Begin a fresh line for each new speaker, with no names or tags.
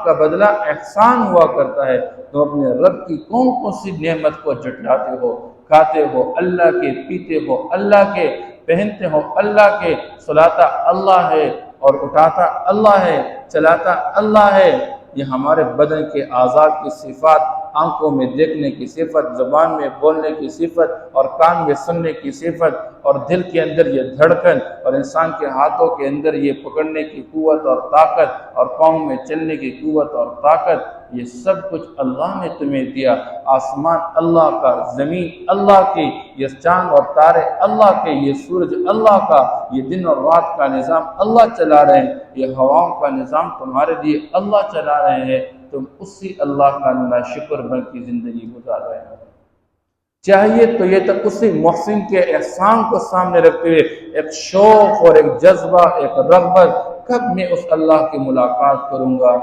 کا بدلہ احسان ہوا کرتا ہے۔ تم اپنے رب کی کون کون سی نعمت کو جھٹلاتے ہو؟ کھاتے ہو اللہ کے، پیتے ہو اللہ کے، پہنتے ہو اللہ کے، سلاتا اللہ ہے اور اٹھاتا اللہ ہے، چلاتا اللہ ہے۔ یہ ہمارے بدن کے اعضاء کی صفات، آنکھوں میں دیکھنے کی صفت، زبان میں بولنے کی صفت، اور کان میں سننے کی صفت، اور دل کے اندر یہ دھڑکن، اور انسان کے ہاتھوں کے اندر یہ پکڑنے کی قوت اور طاقت، اور پاؤں میں چلنے کی قوت اور طاقت، یہ سب کچھ اللہ نے تمہیں دیا۔ آسمان اللہ کا، زمین اللہ کی، یہ چاند اور تارے اللہ کے، یہ سورج اللہ کا، یہ دن اور رات کا نظام اللہ چلا رہے ہیں، یہ ہواؤں کا نظام تمہارے لیے اللہ چلا رہے ہیں، تم اسی اللہ کا ناشکر بن کی زندگی گزار رہے ہیں۔ چاہیے تو یہ تک اسی محسن کے احسان کو سامنے رکھتے ہوئے ایک شوق اور ایک جذبہ، ایک رغبت، کب میں اس اللہ کی ملاقات کروں گا۔